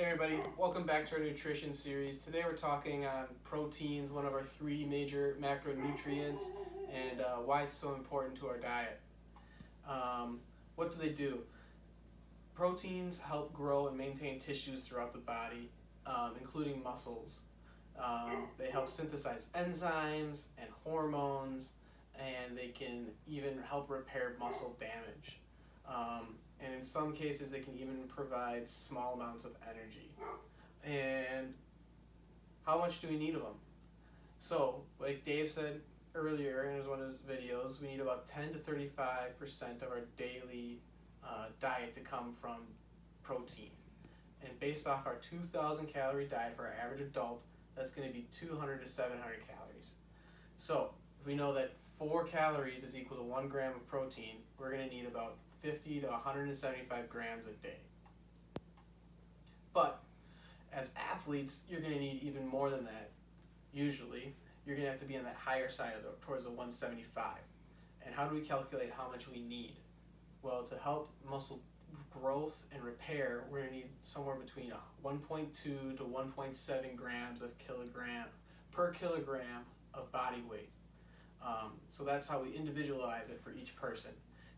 Hey everybody, welcome back to our nutrition series. Today we're talking on proteins, one of our three major macronutrients, and why it's so important to our diet. What do they do? Proteins help grow and maintain tissues throughout the body, including muscles. They help synthesize enzymes and hormones, and they can even help repair muscle damage. And in some cases, they can even provide small amounts of energy. And how much do we need of them? So, like Dave said earlier in one of his videos, we need about 10 to 35% of our daily diet to come from protein. And based off our 2,000 calorie diet for our average adult, that's going to be 200 to 700 calories. So, if we know that 4 calories is equal to 1 gram of protein, we're going to need about 50 to 175 grams a day. But as athletes, you're going to need even more than that. Usually, you're going to have to be on that higher side towards the 175. And how do we calculate how much we need? Well, to help muscle growth and repair, we're going to need somewhere between 1.2 to 1.7 grams per kilogram of body weight. So that's how we individualize it for each person.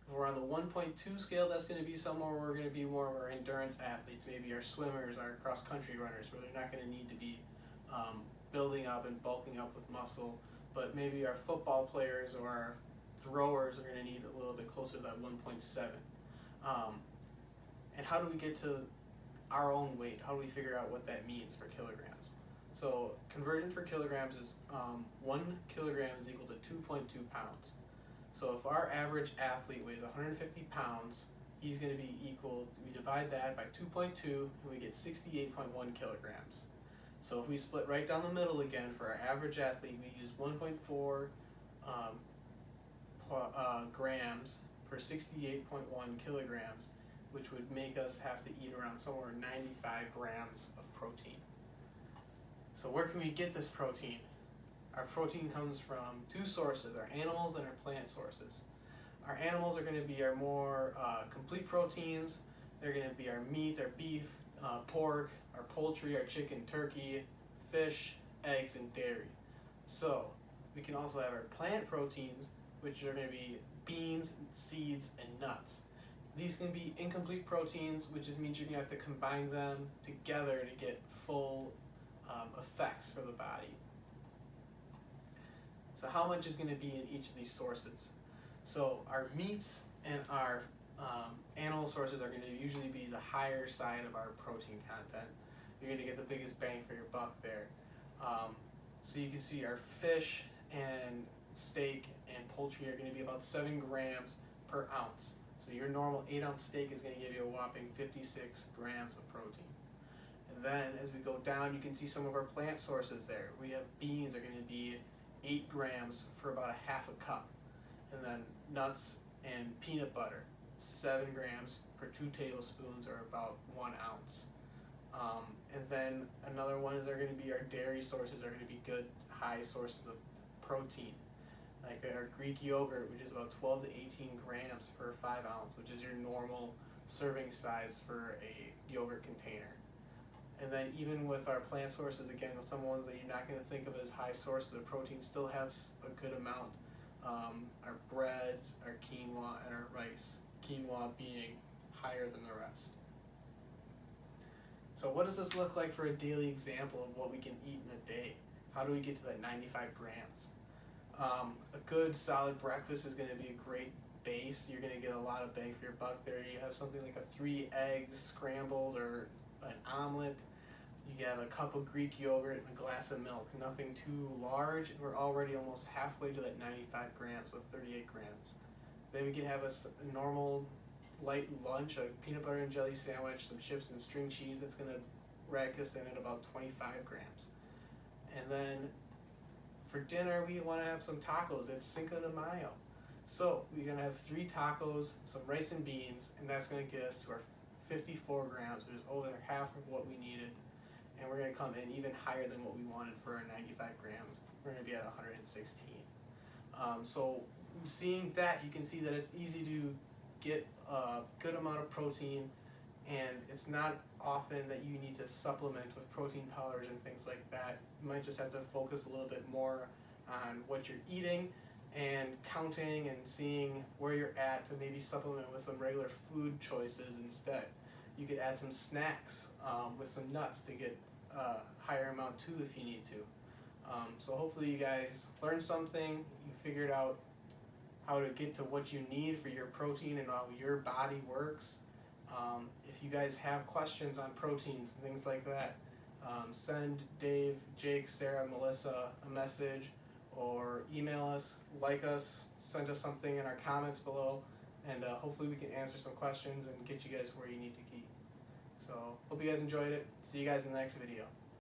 If we're on the 1.2 scale, that's going to be somewhere where we're going to be more of our endurance athletes, maybe our swimmers, our cross-country runners, where they're not going to need to be building up and bulking up with muscle, but maybe our football players or our throwers are going to need a little bit closer to that 1.7. And how do we get to our own weight? How do we figure out what that means for kilograms? So conversion for kilograms is 1 kilogram is equal to 2.2 pounds. So if our average athlete weighs 150 pounds, he's going to be equal, we divide that by 2.2 and we get 68.1 kilograms. So if we split right down the middle again for our average athlete, we use 1.4 grams per 68.1 kilograms, which would make us have to eat around somewhere 95 grams of protein. So where can we get this protein? Our protein comes from 2 sources, our animals and our plant sources. Our animals are going to be our more complete proteins. They're going to be our meat, our beef, pork, our poultry, our chicken, turkey, fish, eggs, and dairy. So we can also have our plant proteins, which are going to be beans, seeds, and nuts. These can be incomplete proteins, which means you're going to have to combine them together to get full effects for the body. So how much is going to be in each of these sources? So our meats and our animal sources are going to usually be the higher side of our protein content. You're going to get the biggest bang for your buck there. So you can see our fish and steak and poultry are going to be about 7 grams per ounce. So your normal 8-ounce steak is going to give you a whopping 56 grams of protein. And then as we go down, you can see some of our plant sources there. We have beans are going to be 8 grams for about a half a cup. And then nuts and peanut butter, 7 grams per 2 tablespoons or about 1 ounce. And then another one is going to be our dairy sources are going to be good high sources of protein. Like our Greek yogurt, which is about 12 to 18 grams per 5 ounce, which is your normal serving size for a yogurt container. And then even with our plant sources, again, with some ones that you're not going to think of as high sources of protein, still have a good amount. Our breads, our quinoa, and our rice. Quinoa being higher than the rest. So what does this look like for a daily example of what we can eat in a day? How do we get to that 95 grams? A good solid breakfast is going to be a great base. You're going to get a lot of bang for your buck there. You have something like a 3 eggs scrambled or an omelet. You have a cup of Greek yogurt and a glass of milk. Nothing too large. We're already almost halfway to that 95 grams with 38 grams. Then we can have a normal light lunch, a peanut butter and jelly sandwich, some chips and string cheese. That's going to rack us in at about 25 grams. And then for dinner, we want to have some tacos. It's Cinco de Mayo. So we're going to have 3 tacos, some rice and beans, and that's going to get us to our 54 grams, which is over half of what we needed. And we're going to come in even higher than what we wanted for our 95 grams. We're going to be at 116. So seeing that, you can see that it's easy to get a good amount of protein, and it's not often that you need to supplement with protein powders and things like that. You might just have to focus a little bit more on what you're eating and counting and seeing where you're at to maybe supplement with some regular food choices instead. You could add some snacks with some nuts to get a higher amount too if you need to. So hopefully you guys learned something, you figured out how to get to what you need for your protein and how your body works. If you guys have questions on proteins and things like that, send Dave, Jake, Sarah, Melissa a message, or email us, like us, send us something in our comments below, and hopefully we can answer some questions and get you guys where you need to be. So hope you guys enjoyed it. See you guys in the next video.